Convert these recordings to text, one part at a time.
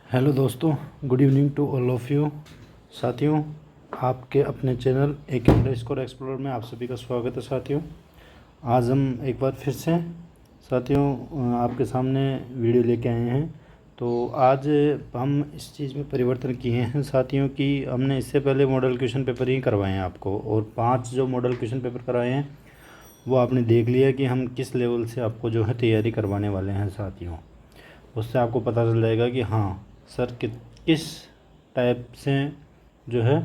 Hello दोस्तों, good evening to all of you. साथियों, आपके अपने चैनल एक अंडरस्कोर एक्सप्लोरर में आप सभी का स्वागत है। साथियों, आज हम एक बार फिर से आपके सामने वीडियो लेके आए हैं। तो आज हम इस चीज़ में परिवर्तन किए हैं साथियों कि हमने इससे पहले मॉडल क्वेश्चन पेपर ही करवाए हैं आपको, और 5 जो मॉडल क्वेश्चन पेपर कराए हैं वो आपने देख लिया कि हम किस लेवल से आपको जो है तैयारी करवाने वाले हैं। साथियों, उससे आपको पता चल जाएगा कि हाँ सर किस टाइप से जो है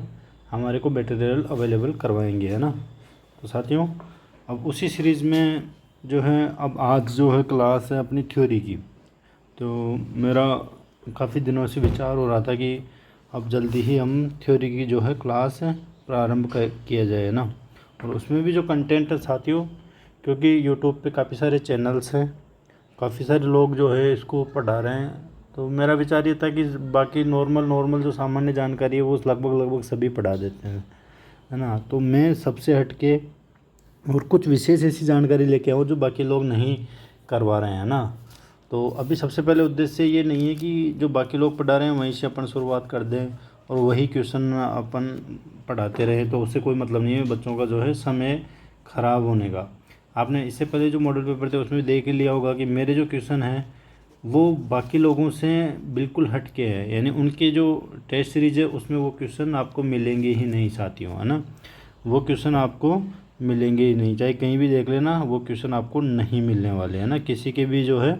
हमारे को मटेरियल अवेलेबल करवाएंगे, है ना। तो साथियों, अब उसी सीरीज़ में जो है अब आज जो है क्लास है अपनी थ्योरी की। तो मेरा काफ़ी दिनों से विचार हो रहा था कि अब जल्दी ही हम थ्योरी की जो है क्लास प्रारंभ किया जाए ना। और उसमें भी जो कंटेंट है साथियों, क्योंकि यूट्यूब पे काफ़ी सारे चैनल्स हैं, काफ़ी सारे लोग जो है इसको पढ़ा रहे हैं। तो मेरा विचार ये था कि बाकी नॉर्मल जो सामान्य जानकारी है वो लगभग सभी पढ़ा देते हैं, है ना। तो मैं सबसे हटके और कुछ विशेष ऐसी जानकारी लेके आऊँ जो बाकी लोग नहीं करवा रहे हैं ना। तो अभी सबसे पहले उद्देश्य ये नहीं है कि जो बाकी लोग पढ़ा रहे हैं वहीं से अपन शुरुआत कर दें और वही क्वेश्चन अपन पढ़ाते रहें, तो उससे कोई मतलब नहीं है बच्चों का जो है समय ख़राब होने का। आपने इससे पहले जो मॉडल पेपर थे उसमें देख ही लिया होगा कि मेरे जो क्वेश्चन हैं वो बाकी लोगों से बिल्कुल हट के है, यानी उनके जो टेस्ट सीरीज है उसमें वो क्वेश्चन आपको मिलेंगे ही नहीं साथियों, है ना। वो क्वेश्चन आपको मिलेंगे ही नहीं, चाहे कहीं भी देख लेना, वो क्वेश्चन आपको नहीं मिलने वाले, है ना। किसी के भी जो है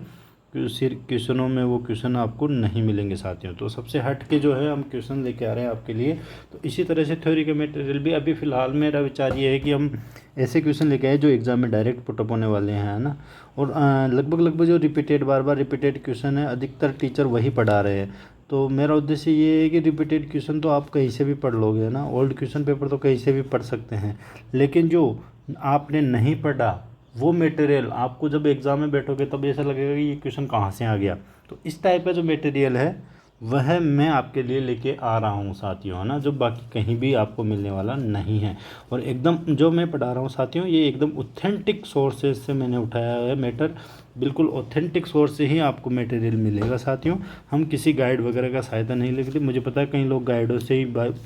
क्वेश्चनों में वो क्वेश्चन आपको नहीं मिलेंगे साथियों। तो सबसे हट के जो है हम क्वेश्चन लेके आ रहे हैं आपके लिए। तो इसी तरह से थ्योरी के मटेरियल भी अभी फ़िलहाल मेरा विचार ये है कि हम ऐसे क्वेश्चन लेके आए जो एग्ज़ाम में डायरेक्ट पुटअप होने वाले हैं, है ना। और लगभग जो बार बार रिपीटेड क्वेश्चन है, अधिकतर टीचर वही पढ़ा रहे हैं। तो मेरा उद्देश्य ये है कि रिपीटेड क्वेश्चन तो आप कहीं से भी पढ़ लोगे, है ना। ओल्ड क्वेश्चन पेपर तो कहीं से भी पढ़ सकते हैं, लेकिन जो आपने नहीं पढ़ा वो मटेरियल आपको जब एग्ज़ाम में बैठोगे तब ऐसा लगेगा कि ये क्वेश्चन कहाँ से आ गया। तो इस टाइप का जो मटेरियल है वह मैं आपके लिए लेके आ रहा हूँ साथियों, है ना, जो बाकी कहीं भी आपको मिलने वाला नहीं है। और एकदम जो मैं पढ़ा रहा हूँ साथियों, ये एकदम ऑथेंटिक सोर्सेज से मैंने उठाया है मैटर, बिल्कुल ऑथेंटिक सोर्स से ही आपको मटेरियल मिलेगा साथियों। हम किसी गाइड वगैरह का सहायता नहीं लेते। मुझे पता है कई लोग गाइडों से ही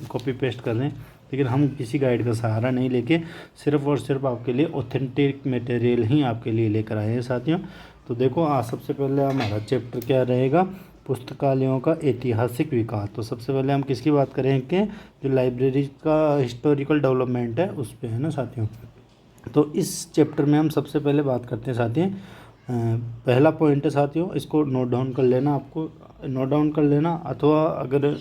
कॉपी पेस्ट कर रहे हैं, लेकिन हम किसी गाइड का सहारा नहीं लेके सिर्फ़ और सिर्फ आपके लिए ऑथेंटिक मटेरियल ही आपके लिए लेकर आए हैं साथियों। तो देखो, आज सबसे पहले हमारा चैप्टर क्या रहेगा, पुस्तकालयों का ऐतिहासिक विकास। तो सबसे पहले हम किसकी बात करेंगे, जो लाइब्रेरी का हिस्टोरिकल डेवलपमेंट है उस पर, है ना साथियों। तो इस चैप्टर में हम सबसे पहले बात करते हैं साथियों, पहला पॉइंट है साथियों, इसको नोट डाउन कर लेना, आपको नोट डाउन कर लेना, अथवा अगर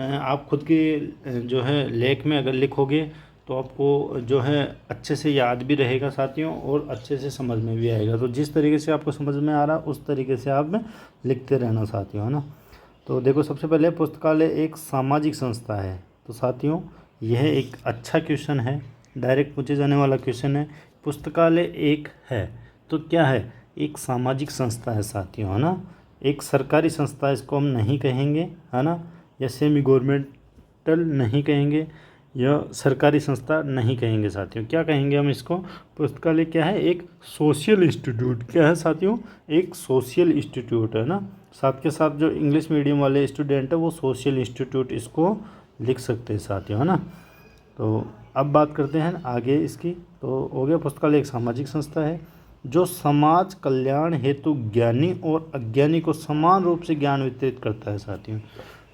आप खुद के जो है लेख में अगर लिखोगे तो आपको जो है अच्छे से याद भी रहेगा साथियों और अच्छे से समझ में भी आएगा। तो जिस तरीके से आपको समझ में आ रहा है उस तरीके से आप लिखते रहना साथियों, है ना। तो देखो, सबसे पहले पुस्तकालय एक सामाजिक संस्था है। तो साथियों, यह एक अच्छा क्वेश्चन है, डायरेक्ट पूछे जाने वाला क्वेश्चन है। पुस्तकालय एक है तो क्या है, एक सामाजिक संस्था है साथियों, है ना। एक सरकारी संस्था इसको हम नहीं कहेंगे, है ना, या सेमी गवर्नमेंटल नहीं कहेंगे, या सरकारी संस्था नहीं कहेंगे साथियों। क्या कहेंगे हम इसको, पुस्तकालय क्या है, एक सोशल इंस्टीट्यूट। क्या है साथियों, एक सोशल इंस्टीट्यूट, है ना। साथ के साथ जो इंग्लिश मीडियम वाले स्टूडेंट है वो सोशल इंस्टीट्यूट इसको लिख सकते हैं साथियों, है ना। तो अब बात करते हैं आगे इसकी। तो हो गया, पुस्तकालय एक सामाजिक संस्था है जो समाज कल्याण हेतु ज्ञानी और अज्ञानी को समान रूप से ज्ञान वितरित करता है साथियों।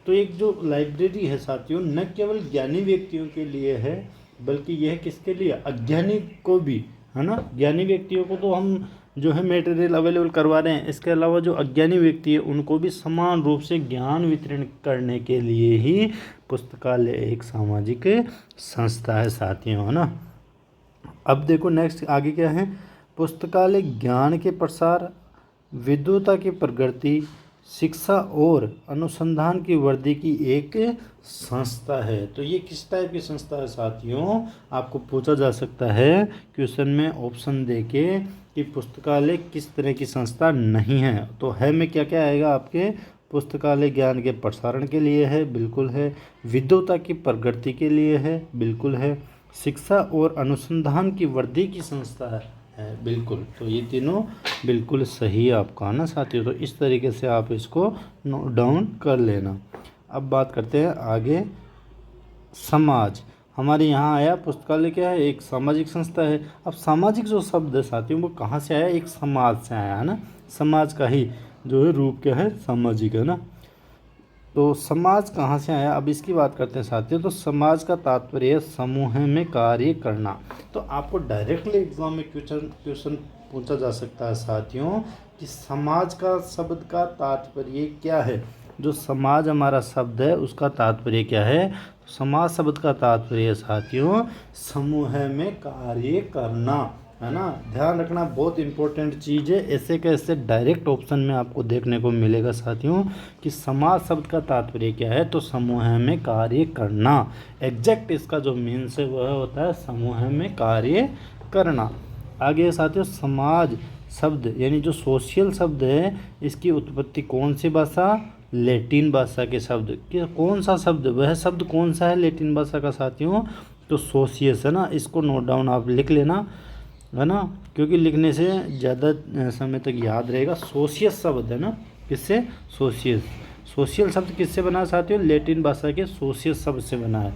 तो एक जो लाइब्रेरी है साथियों, न केवल ज्ञानी व्यक्तियों के लिए है बल्कि यह किसके लिए, अज्ञानी को भी, है ना। ज्ञानी व्यक्तियों को तो हम जो है मटेरियल अवेलेबल करवा रहे हैं, इसके अलावा जो अज्ञानी व्यक्ति है उनको भी समान रूप से ज्ञान वितरण करने के लिए ही पुस्तकालय एक सामाजिक संस्था है साथियों, है ना। अब देखो नेक्स्ट आगे क्या है, पुस्तकालय ज्ञान के प्रसार, विद्वता की प्रगति, शिक्षा और अनुसंधान की वृद्धि की एक संस्था है। तो ये किस टाइप की संस्था है साथियों, आपको पूछा जा सकता है क्वेश्चन में ऑप्शन देके कि पुस्तकालय किस तरह की संस्था नहीं है। तो है में क्या क्या आएगा आपके, पुस्तकालय ज्ञान के प्रसारण के लिए है, बिल्कुल है। विद्वता की प्रगति के लिए है, बिल्कुल है। शिक्षा और अनुसंधान की वृद्धि की संस्था है। बिल्कुल, तो ये तीनों बिल्कुल सही है आपका, है ना साथियों। तो इस तरीके से आप इसको नोट डाउन कर लेना। अब बात करते हैं आगे। समाज हमारे यहाँ आया, पुस्तकालय क्या है, एक सामाजिक संस्था है। अब सामाजिक जो शब्द है साथियों वो कहाँ से आया, एक समाज से आया, है ना। समाज का ही जो है रूप क्या है, सामाजिक, है ना। तो समाज कहाँ से आया, अब इसकी बात करते हैं साथियों। तो समाज का तात्पर्य है समूह में कार्य करना। तो आपको डायरेक्टली एग्जाम में क्वेश्चन पूछा जा सकता है साथियों कि समाज का शब्द का तात्पर्य क्या है। जो समाज हमारा शब्द है उसका तात्पर्य क्या है। समाज शब्द का तात्पर्य साथियों समूह में कार्य करना, है ना। ध्यान रखना, बहुत इंपॉर्टेंट चीज़ है। ऐसे कैसे डायरेक्ट ऑप्शन में आपको देखने को मिलेगा साथियों कि समाज शब्द का तात्पर्य क्या है, तो समूह में कार्य करना। एग्जैक्ट इसका जो मीन्स है वह होता है समूह में कार्य करना। आगे साथियों समाज शब्द यानी जो सोशल शब्द है, इसकी उत्पत्ति कौन सी भाषा, लैटिन भाषा के शब्द कि कौन सा शब्द, वह शब्द कौन सा है लैटिन भाषा का साथियों, तो सोशियस, है ना। इसको नोट डाउन आप लिख लेना, है ना, क्योंकि लिखने से ज़्यादा समय तक याद रहेगा। सोशियस शब्द है ना, किससे, सोशियस। सोशियल शब्द किससे बना है साथियों, लैटिन भाषा के सोशियस शब्द से बना है,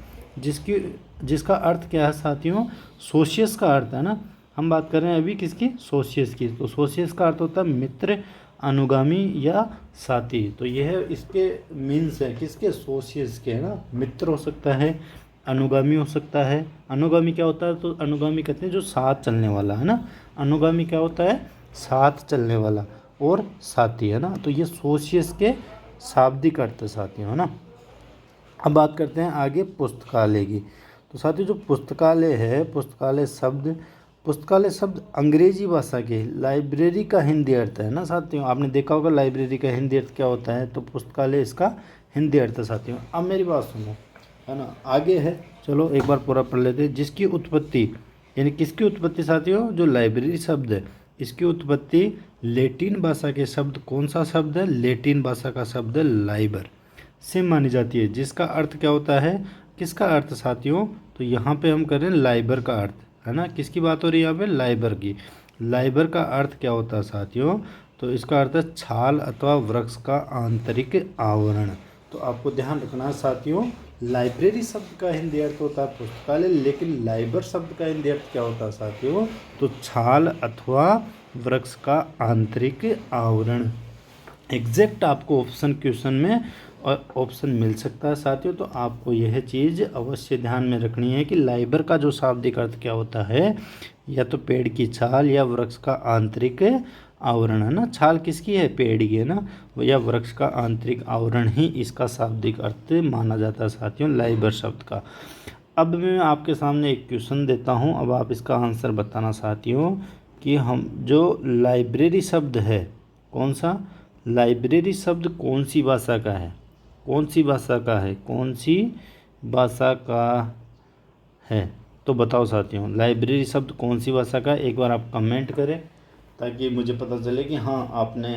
जिसका अर्थ क्या है साथियों, सोशियस का अर्थ है ना। हम बात कर रहे हैं अभी किसकी, सोशियस की। तो सोशियस का अर्थ होता है मित्र, अनुगामी या साथी। तो यह इसके मीन्स है किसके, सोशियस के, है ना। मित्र हो सकता है, अनुगामी हो सकता है। अनुगामी क्या होता है, तो अनुगामी कहते हैं जो साथ चलने वाला, है ना। अनुगामी क्या होता है, साथ चलने वाला, और साथी, है ना। तो ये सोशियस के शाब्दिक अर्थ है साथियों, है ना। अब बात करते हैं आगे पुस्तकालय की। तो साथियों जो पुस्तकालय है, पुस्तकालय शब्द अंग्रेजी भाषा के लाइब्रेरी का हिंदी अर्थ है ना साथियों। आपने देखा होगा लाइब्रेरी का हिंदी अर्थ क्या होता है, तो पुस्तकालय इसका हिंदी अर्थ है साथियों। अब मेरी बात सुनो, है ना। आगे है, चलो एक बार पूरा पढ़ लेते हैं। जिसकी उत्पत्ति यानी किसकी उत्पत्ति साथियों, जो लाइब्रेरी शब्द है इसकी उत्पत्ति लैटिन भाषा के शब्द, कौन सा शब्द है, लैटिन भाषा का शब्द लाइबर से मानी जाती है। जिसका अर्थ क्या होता है, किसका अर्थ साथियों, तो यहाँ पे हम कर रहे हैं लाइबर का अर्थ, है ना। किसकी बात हो रही है यहाँ पे, लाइबर की। लाइबर का अर्थ क्या होता है साथियों, तो इसका अर्थ है छाल अथवा वृक्ष का आंतरिक आवरण। तो आपको ध्यान रखना है साथियों, लाइब्रेरी शब्द का हिंदी अर्थ होता है पुस्तकालय, लेकिन लाइबर शब्द का हिंदी अर्थ क्या होता है साथियों, तो छाल अथवा वृक्ष का आंतरिक आवरण। एग्जैक्ट आपको ऑप्शन क्वेश्चन में और ऑप्शन मिल सकता है साथियों। तो आपको यह चीज़ अवश्य ध्यान में रखनी है कि लाइबर का जो शाब्दिक अर्थ क्या होता है, या तो पेड़ की छाल या वृक्ष का आंतरिक आवरण, है ना। छाल किसकी है, पेड़ की, है ना, या वृक्ष का आंतरिक आवरण ही इसका शाब्दिक अर्थ माना जाता है साथियों लाइबर शब्द का। अब मैं आपके सामने एक क्वेश्चन देता हूँ, अब आप इसका आंसर बताना साथियों कि हम जो लाइब्रेरी शब्द है, कौन सा लाइब्रेरी शब्द कौन सी भाषा का है, कौन सी भाषा का है, कौन सी भाषा का है, तो बताओ साथियों लाइब्रेरी शब्द कौन सी भाषा का है। एक बार आप कमेंट करें ताकि मुझे पता चले कि हाँ आपने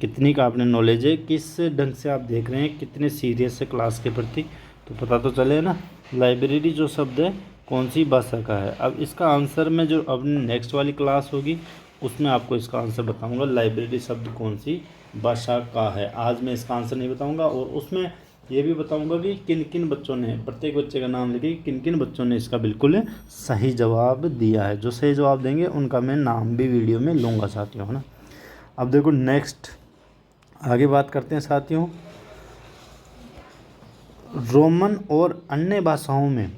कितनी का आपने नॉलेज है, किस ढंग से आप देख रहे हैं, कितने सीरियस है क्लास के प्रति, तो पता तो चले ना। लाइब्रेरी जो शब्द है कौन सी भाषा का है। अब इसका आंसर में जो अपनी नेक्स्ट वाली क्लास होगी उसमें आपको इसका आंसर बताऊंगा, लाइब्रेरी शब्द कौन सी भाषा का है। आज मैं इसका आंसर नहीं बताऊंगा, और उसमें ये भी बताऊंगा कि किन किन बच्चों ने, प्रत्येक बच्चे का नाम लेके किन किन बच्चों ने इसका बिल्कुल सही जवाब दिया है। जो सही जवाब देंगे उनका मैं नाम भी वीडियो में लूँगा साथियों, है ना। अब देखो नेक्स्ट आगे बात करते हैं साथियों, रोमन और अन्य भाषाओं में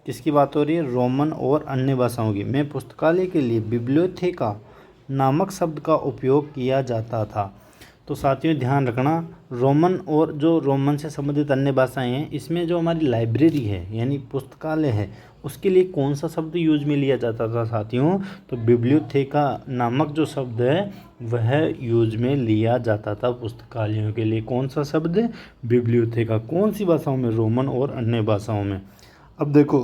किसकी बात हो रही है, रोमन और अन्य भाषाओं की। मैं पुस्तकालय के लिए बिब्लियोथेका नामक शब्द का उपयोग किया जाता था। तो साथियों ध्यान रखना, रोमन और जो रोमन से संबंधित अन्य भाषाएं हैं, इसमें जो हमारी लाइब्रेरी है यानी पुस्तकालय है उसके लिए कौन सा शब्द यूज में लिया जाता था साथियों, तो बिब्लियोथेका नामक जो शब्द है वह यूज में लिया जाता था पुस्तकालयों के लिए। कौन सा शब्द, बिब्लियोथेका। कौन सी भाषाओं में, रोमन और अन्य भाषाओं में। अब देखो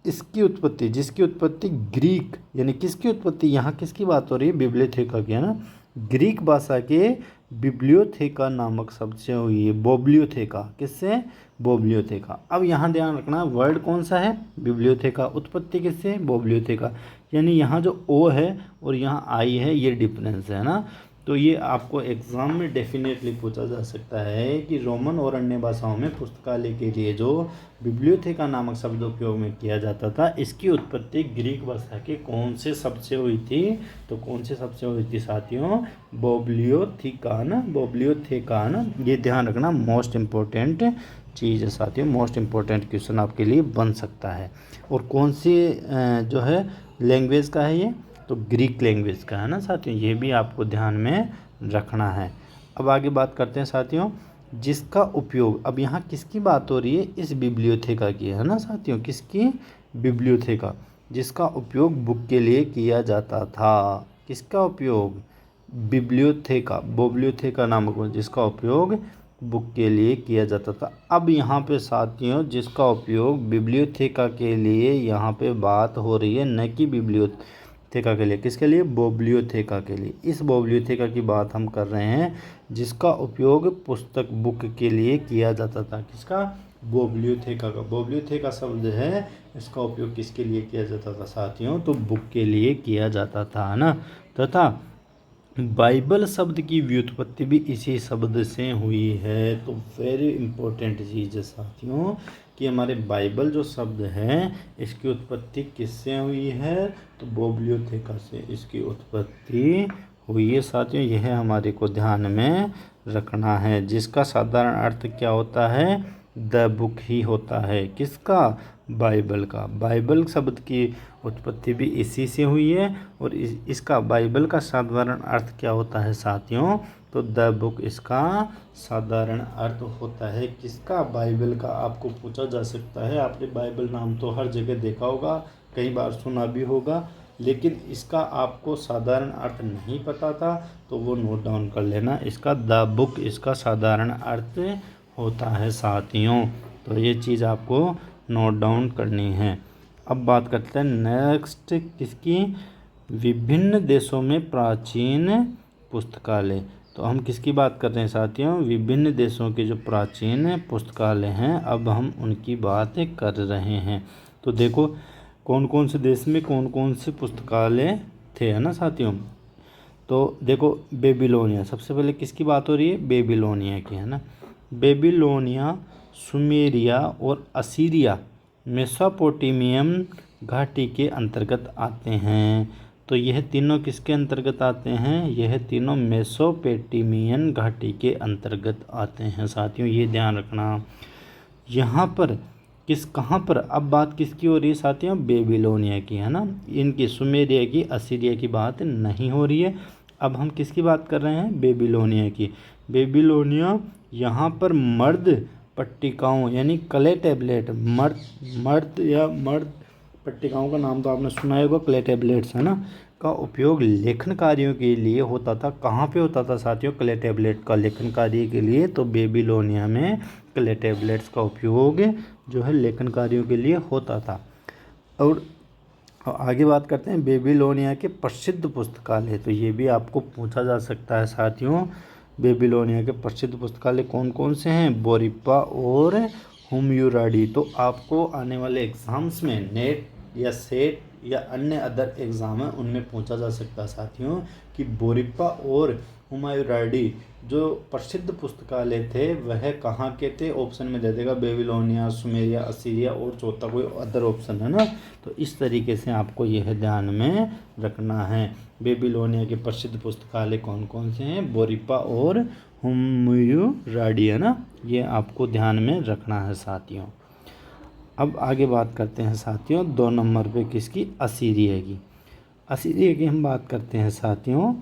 इसकी उत्पत्ति, जिसकी उत्पत्ति ग्रीक यानी किसकी उत्पत्ति, यहाँ किसकी बात हो रही है, बिब्लियोथेका की, है ना। ग्रीक भाषा के बिब्लियोथेका नामक शब्द से हुई है। बोब्लियोथेका, किससे? बोब्लियोथेका। अब यहाँ ध्यान रखना वर्ड कौन सा है? बिब्लियोथेका। उत्पत्ति किससे? बोब्लियोथेका। यानी यहाँ जो ओ है और यहाँ आई है, ये डिफरेंस है ना। तो ये आपको एग्जाम में डेफिनेटली पूछा जा सकता है कि रोमन और अन्य भाषाओं में पुस्तकालय के लिए जो बिब्लियोथेका नामक शब्द उपयोग में किया जाता था, इसकी उत्पत्ति ग्रीक भाषा के कौन से शब्द से हुई थी? तो कौन से शब्द से हुई थी साथियों? बोब्लियोथेका ना, बोब्लियोथेका ना। ये ध्यान रखना, मोस्ट इम्पोर्टेंट चीज़ है साथियों, मोस्ट इम्पोर्टेंट क्वेश्चन आपके लिए बन सकता है। और कौन सी जो है लैंग्वेज का है ये? तो ग्रीक लैंग्वेज का है ना साथियों, ये भी आपको ध्यान में रखना है। अब आगे बात करते हैं साथियों, जिसका उपयोग, अब यहाँ किसकी बात हो रही है? इस बिब्लियोथेका की है ना साथियों, किसकी? बिब्लियोथेका, जिसका उपयोग बुक के लिए किया जाता था। किसका उपयोग? बिब्लियोथेका, बोब्लियोथेका नामक, जिसका उपयोग बुक के लिए किया जाता था। अब यहाँ पे साथियों जिसका उपयोग बिब्लियोथेका के लिए यहाँ पे बात हो रही है, न कि बिब्लियोथेका के लिए। किसके लिए? बोब्लियोथेका के लिए। इस बोब्लियोथेका की बात हम कर रहे हैं जिसका उपयोग पुस्तक बुक के लिए किया जाता था। किसका? बोब्लियोथेका का। बोब्लियोथेका शब्द है, इसका उपयोग किसके लिए किया जाता था साथियों? तो बुक के लिए किया जाता था ना। तथा बाइबल शब्द की व्युत्पत्ति भी इसी शब्द से हुई है। तो वेरी इंपॉर्टेंट चीज़ है साथियों कि हमारे बाइबल जो शब्द है इसकी उत्पत्ति किससे हुई है? तो बोब्लियोथेका से इसकी उत्पत्ति हुई है साथियों। यह हमारे को ध्यान में रखना है, जिसका साधारण अर्थ क्या होता है? द बुक ही होता है। किसका? बाइबल का। बाइबल शब्द की उत्पत्ति भी इसी से हुई है और इसका बाइबल का साधारण अर्थ क्या होता है साथियों? तो द बुक इसका साधारण अर्थ होता है। किसका? बाइबल का। आपको पूछा जा सकता है, आपने बाइबल नाम तो हर जगह देखा होगा, कई बार सुना भी होगा, लेकिन इसका आपको साधारण अर्थ नहीं पता था तो वो नोट डाउन कर लेना। इसका द बुक इसका साधारण अर्थ होता है साथियों। तो ये चीज़ आपको नोट डाउन करनी है। अब बात करते हैं नेक्स्ट किसकी? विभिन्न देशों में प्राचीन पुस्तकालय। तो हम किसकी बात कर रहे हैं साथियों? विभिन्न देशों के जो प्राचीन पुस्तकालय हैं, अब हम उनकी बात कर रहे हैं। तो देखो कौन कौन से देश में कौन कौन से पुस्तकालय थे, है ना साथियों। तो देखो बेबीलोनिया, सबसे पहले किसकी बात हो रही है? बेबीलोनिया की, है ना। बेबीलोनिया, सुमेरिया और असीरिया मेसोपोटामियम घाटी के अंतर्गत आते हैं। तो यह तीनों किसके अंतर्गत आते हैं? यह तीनों मेसोपोटामियन घाटी के अंतर्गत आते हैं साथियों, ये ध्यान रखना। यहाँ पर कहाँ पर अब बात किसकी हो रही है साथियों? बेबीलोनिया की, है ना। इनकी सुमेरिया की, असीरिया की बात नहीं हो रही है। अब हम किसकी बात कर रहे हैं? बेबीलोनिया की। बेबीलोनिया यहाँ पर मर्द पट्टिकाओं यानी क्ले टैबलेट, मर्द पट्टिकाओं का नाम तो आपने सुना होगा, क्ले टैबलेट्स, है ना, का उपयोग लेखन कार्यों के लिए होता था। कहाँ पे होता था साथियों? क्ले टैबलेट का लेखन कार्य के लिए। तो बेबीलोनिया में क्ले टैबलेट्स का उपयोग जो है लेखन कार्यों के लिए होता था। और आगे बात करते हैं बेबीलोनिया के प्रसिद्ध पुस्तकालय। तो ये भी आपको पूछा जा सकता है साथियों, बेबीलोनिया के प्रसिद्ध पुस्तकालय कौन कौन से हैं? बोरिप्पा और हुम्युराडी। तो आपको आने वाले एग्जाम्स में नेट या सेट या अन्य अदर एग्ज़ाम है उनमें पूछा जा सकता है साथियों कि बोरिप्पा और हुम्युराडी जो प्रसिद्ध पुस्तकालय थे वह कहाँ के थे? ऑप्शन में दे देगा बेबीलोनिया, सुमेरिया, असीरिया और चौथा कोई अदर ऑप्शन, है ना। तो इस तरीके से आपको यह ध्यान में रखना है। बेबीलोनिया के प्रसिद्ध पुस्तकालय कौन कौन से हैं? बोरिप्पा और हुम्युराडी, है ना, ये आपको ध्यान में रखना है साथियों। अब आगे बात करते हैं साथियों 2 नंबर पे किसकी? असीरिया की। असीरिया की हम बात करते हैं साथियों।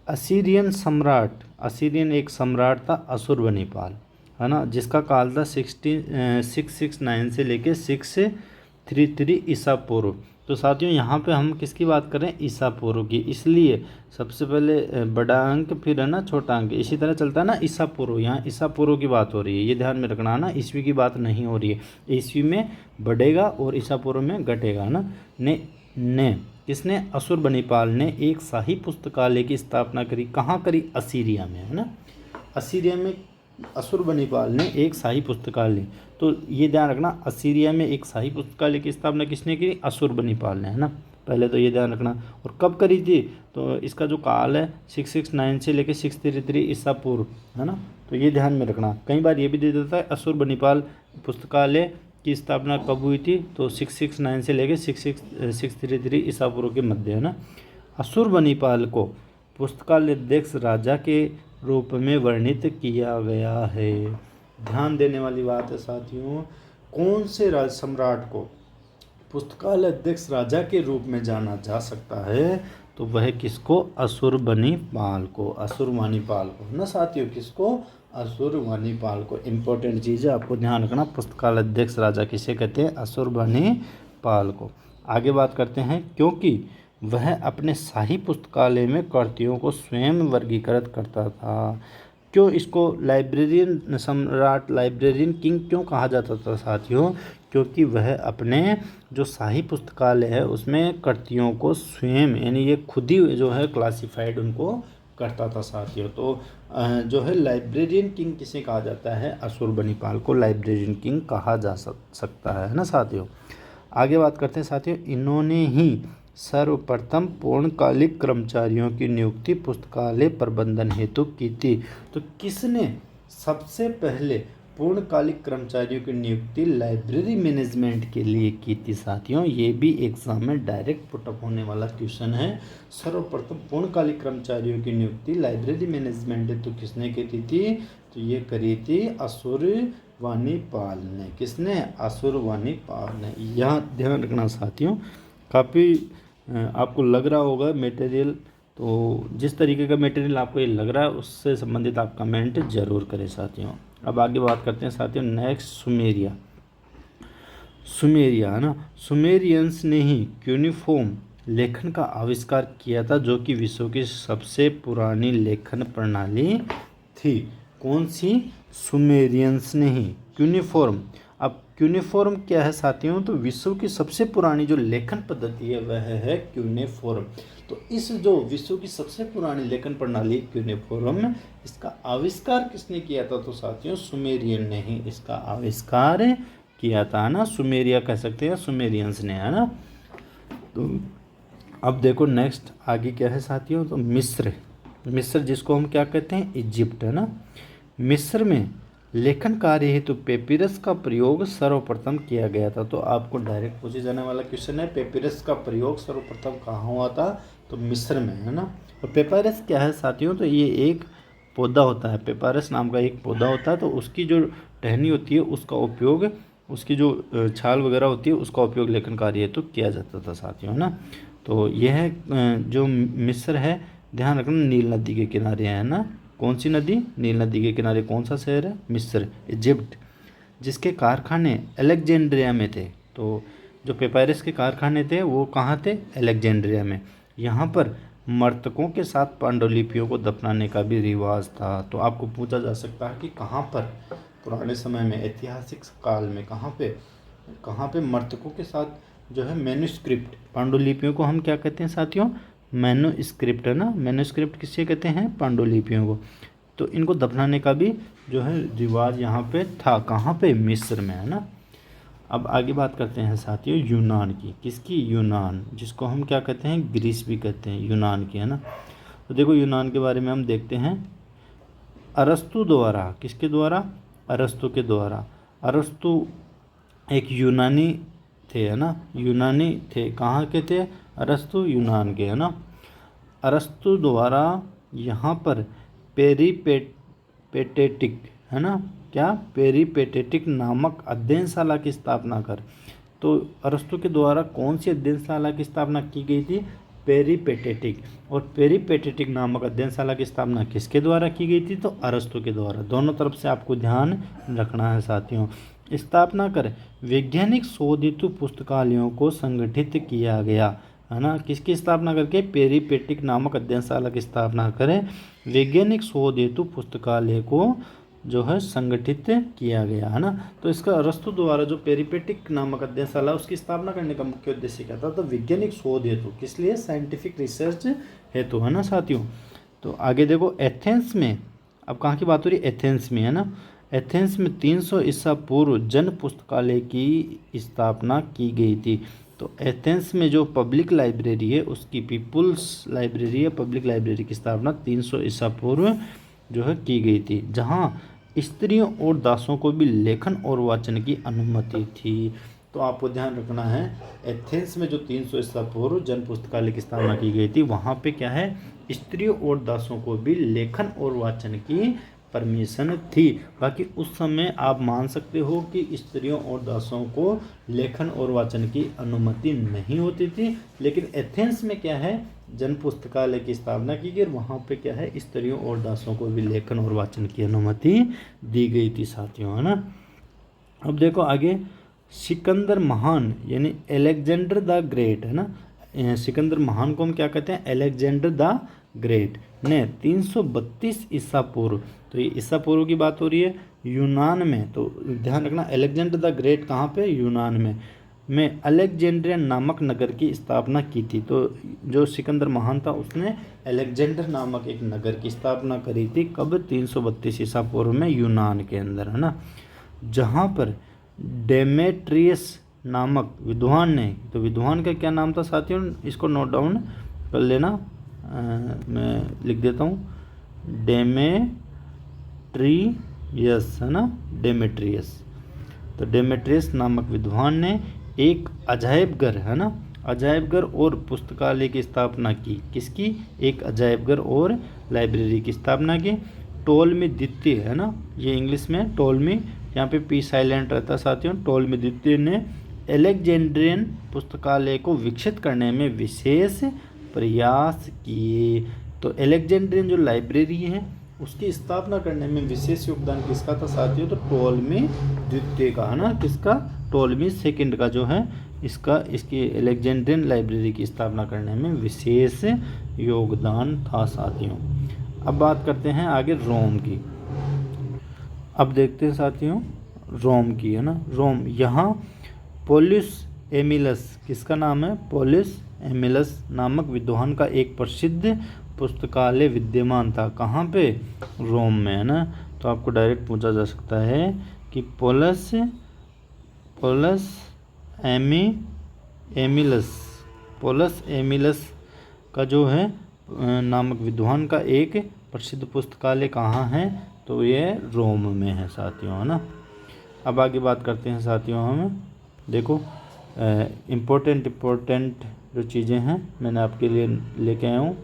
असीरियन सम्राट, असीरियन एक सम्राट था अशुरबनिपाल, है ना, जिसका काल था 669 से लेके 633 ईसा पूर्व। तो साथियों यहाँ पे हम किसकी बात कर रहे हैं? ईसा पूर्व की। इसलिए सबसे पहले बड़ा अंक फिर है ना छोटा अंक, इसी तरह चलता है ना। ईसा पूर्व, यहाँ ईसा पूर्व की बात हो रही है, ये ध्यान में रखना है ना, ईस्वी की बात नहीं हो रही है। ईस्वी में बढ़ेगा और ईसा पूर्व में घटेगा, है ना। ने किसने? अशुरबनिपाल ने एक शाही पुस्तकालय की स्थापना करी। कहाँ करी? असीरिया में, है ना। असीरिया में अशुरबनिपाल ने एक शाही पुस्तकालय, तो ये ध्यान रखना, असीरिया में एक शाही पुस्तकालय की स्थापना किसने की? अशुरबनिपाल ने, है ना। पहले तो ये ध्यान रखना। और कब करी थी? तो इसका जो काल है 669 से लेकर 633 ईसा पूर्व, है ना। तो ये ध्यान में रखना। कई बार ये भी दे देता है अशुरबनिपाल पुस्तकालय की स्थापना कब हुई थी, तो 669 से लेकर 633 ईसा पूर्व के मध्य, है ना। अशुरबनिपाल को पुस्तकालय अध्यक्ष राजा के रूप में वर्णित किया गया है। ध्यान देने वाली बात है साथियों, कौन से सम्राट को पुस्तकालय अध्यक्ष राजा के रूप में जाना जा सकता है, तो वह किसको? अशुरबनिपाल को, अशुरबनिपाल को, है ना साथियों। किसको? अशुरबनिपाल को। इंपॉर्टेंट चीज़ है, आपको ध्यान रखना। पुस्तकालय अध्यक्ष राजा किसे कहते हैं? अशुरबनिपाल को। आगे बात करते हैं, क्योंकि वह अपने शाही पुस्तकालय में कृतियों को स्वयं वर्गीकृत करता था। क्यों इसको लाइब्रेरियन सम्राट, लाइब्रेरियन किंग क्यों कहा जाता था साथियों? क्योंकि वह अपने जो शाही पुस्तकालय है उसमें कृतियों को स्वयं, यानी ये खुद ही जो है क्लासिफाइड उनको करता था साथियों। तो जो है लाइब्रेरियन किंग किसे कहा जाता है? अशुरबनिपाल को लाइब्रेरियन किंग कहा जा सकता है ना साथियों। आगे बात करते हैं साथियों, इन्होंने ही सर्वप्रथम पूर्णकालिक कर्मचारियों की नियुक्ति पुस्तकालय प्रबंधन हेतु की थी। तो किसने सबसे पहले पूर्णकालिक कर्मचारियों की नियुक्ति लाइब्रेरी मैनेजमेंट के लिए की थी साथियों? ये भी एग्जाम में डायरेक्ट पुटअप होने वाला क्वेश्चन है। सर्वप्रथम पूर्णकालिक कर्मचारियों की नियुक्ति लाइब्रेरी मैनेजमेंट हेतु किसने की थी? तो ये करी थी अशुरबनिपाल ने। किसने? अशुरबनिपाल ने। यहाँ ध्यान रखना साथियों, काफ़ी आपको लग रहा होगा मटेरियल, तो जिस तरीके का मटेरियल आपको ये लग रहा है उससे संबंधित आप कमेंट जरूर करें साथियों। अब आगे बात करते हैं साथियों, नेक्स्ट सुमेरिया। सुमेरिया, है ना। सुमेरियंस ने ही क्यूनिफॉर्म लेखन का आविष्कार किया था, जो कि विश्व की सबसे पुरानी लेखन प्रणाली थी। कौन सी? सुमेरियंस ने ही क्यूनिफॉर्म। अब क्यूनिफॉर्म क्या है साथियों? तो विश्व की सबसे पुरानी जो लेखन पद्धति है वह है क्यूनिफॉर्म। तो इस जो विश्व की सबसे पुरानी लेखन प्रणाली क्यूनिफॉर्म, इसका आविष्कार किसने किया था? तो साथियों सुमेरियन ने ही इसका आविष्कार किया था, ना। सुमेरिया कह सकते हैं, सुमेरियंस ने, है ना। तो अब देखो नेक्स्ट आगे क्या है साथियों, तो मिस्र। मिस्र जिसको हम क्या कहते हैं? इजिप्ट, है ना। मिस्र में लेखन कार्य हेतु पेपिरस का प्रयोग सर्वप्रथम किया गया था। तो आपको डायरेक्ट पूछे जाने वाला क्वेश्चन है, पेपिरस का प्रयोग सर्वप्रथम कहाँ हुआ था? तो मिस्र में, है ना। और पेपिरस क्या है साथियों? तो ये एक पौधा होता है, पेपिरस नाम का एक पौधा होता है। तो उसकी जो टहनी होती है उसका उपयोग, उसकी जो छाल वगैरह होती है उसका उपयोग लेखन कार्य हेतु किया जाता था साथियों, है ना। तो यह है जो मिस्र है, ध्यान रखना, नील नदी के किनारे है ना। कौन सी नदी? नील नदी के किनारे कौन सा शहर है? मिस्र, इजिप्ट, जिसके कारखाने अलेक्जेंड्रिया में थे। तो जो पेपायरस के कारखाने थे वो कहाँ थे? अलेक्जेंड्रिया में। यहाँ पर मृतकों के साथ पांडुलिपियों को दफनाने का भी रिवाज था। तो आपको पूछा जा सकता है कि कहाँ पर पुराने समय में, ऐतिहासिक काल में कहाँ पे मृतकों के साथ जो है मैन्युस्क्रिप्ट, पांडुलिपियों को हम क्या कहते हैं साथियों? मैन्युस्क्रिप्ट, है ना। मैन्युस्क्रिप्ट किससे कहते हैं? पांडुलिपियों को। तो इनको दफनाने का भी जो है रिवाज यहाँ पे था। कहाँ पे? मिस्र में, है ना। अब आगे बात करते हैं साथियों यूनान की। किसकी? यूनान, जिसको हम क्या कहते हैं? ग्रीस भी कहते हैं, यूनान की, है ना। तो देखो यूनान के बारे में हम देखते हैं। अरस्तु द्वारा, किसके द्वारा? अरस्तु के द्वारा। अरस्तु एक यूनानी थे, है ना। यूनानी थे, कहाँ के थे? अरस्तु यूनान के, है ना। अरस्तु द्वारा यहाँ पर पेरिपेटेटिक, है ना, क्या? पेरिपेटेटिक नामक अध्ययनशाला की स्थापना कर। तो अरस्तु के द्वारा कौन सी अध्ययनशाला की स्थापना की गई थी? पेरिपेटेटिक। और पेरिपेटेटिक नामक अध्ययनशाला की स्थापना किसके द्वारा की गई थी? तो अरस्तु के द्वारा। दोनों तरफ से आपको ध्यान रखना है साथियों। स्थापना कर वैज्ञानिक शोध हेतु पुस्तकालयों को संगठित किया गया, है ना। किसकी स्थापना करके? पेरिपेटेटिक नामक अध्ययनशाला की स्थापना करें, वैज्ञानिक शोध हेतु पुस्तकालय को जो है संगठित किया गया, है ना। तो इसका अरस्तु द्वारा जो पेरिपेटिक नामक अध्ययनशाला उसकी स्थापना करने का मुख्य उद्देश्य क्या था, तो वैज्ञानिक शोध हेतु, किस लिए, साइंटिफिक रिसर्च हेतु, है ना साथियों। तो आगे देखो एथेंस में, अब कहाँ की बात हो रही है, एथेंस में, है ना। एथेंस में 300 ईसा पूर्व जन पुस्तकालय की स्थापना की गई थी। तो एथेंस में जो पब्लिक लाइब्रेरी है उसकी, पीपुल्स लाइब्रेरी है, पब्लिक लाइब्रेरी की स्थापना 300 ईसा पूर्व जो है की गई थी, जहाँ स्त्रियों और दासों को भी लेखन और वाचन की अनुमति थी। तो आपको ध्यान रखना है, एथेंस में जो 300 ईसा पूर्व जन पुस्तकालय की स्थापना की गई थी, वहाँ पे क्या है, स्त्रियों और दासों को भी लेखन और वाचन की परमिशन थी। बाकी उस समय आप मान सकते हो कि स्त्रियों और दासों को लेखन और वाचन की अनुमति नहीं होती थी, लेकिन एथेंस में क्या है, जन पुस्तकालय की स्थापना की गई और वहाँ पे क्या है, स्त्रियों और दासों को भी लेखन और वाचन की अनुमति दी गई थी साथियों, है ना। अब देखो आगे, सिकंदर महान यानी एलेक्जेंडर द ग्रेट, है ना। सिकंदर महान को हम क्या कहते हैं, एलेक्जेंडर द ग्रेट ने 332 ईसा पूर्व, तो ये ईसा पूर्व की बात हो रही है, यूनान में। तो ध्यान रखना, एलेक्जेंडर द ग्रेट कहाँ पे, यूनान में अलेक्जेंड्रिया नामक नगर की स्थापना की थी। तो जो सिकंदर महान था उसने अलेक्जेंडर नामक एक नगर की स्थापना करी थी, कब, 332 ईसा पूर्व में, यूनान के अंदर, है ना। जहाँ पर डेमेट्रियस नामक विद्वान ने, तो विद्वान का क्या नाम था साथियों, इसको नोट डाउन कर लेना, मैं लिख देता हूँ, डेमेट्रियस, है ना, डेमेट्रियस। तो डेमेट्रियस नामक विद्वान ने एक अजायब घर, है ना, अजायब घर और पुस्तकालय की स्थापना की, किसकी, एक अजायब घर और लाइब्रेरी की स्थापना की। टोलमी द्वितीय, है ना, ये इंग्लिश में टोलमी, यहाँ पे पी साइलेंट रहता है साथियों। टोलमी द्वितीय ने एलेक्जेंड्रियन पुस्तकालय को विकसित करने में विशेष प्रयास किए। तो एलेक्जेंड्रियन जो लाइब्रेरी है उसकी स्थापना करने में विशेष योगदान किसका था साथियों, तो टोलमी द्वितीय का, है ना, किसका, टोलमी सेकंड का जो है, इसकी एलेक्जेंड्रियन लाइब्रेरी की स्थापना करने में विशेष योगदान था साथियों। अब बात करते हैं आगे रोम की। अब देखते हैं साथियों रोम की, है ना। रोम, यहाँ पोलिस एमिलस, किसका नाम है, पोलिस एमिलस नामक विद्वान का एक प्रसिद्ध पुस्तकालय विद्यमान था, कहाँ पे, रोम में, है ना। तो आपको डायरेक्ट पूछा जा सकता है कि पोलस एमिलस का जो है नामक विद्वान का एक प्रसिद्ध पुस्तकालय कहाँ है, तो ये रोम में है साथियों, है ना। अब आगे बात करते हैं साथियों, हम देखो इम्पोर्टेंट जो चीज़ें हैं मैंने आपके लिए लेके आया हूँ।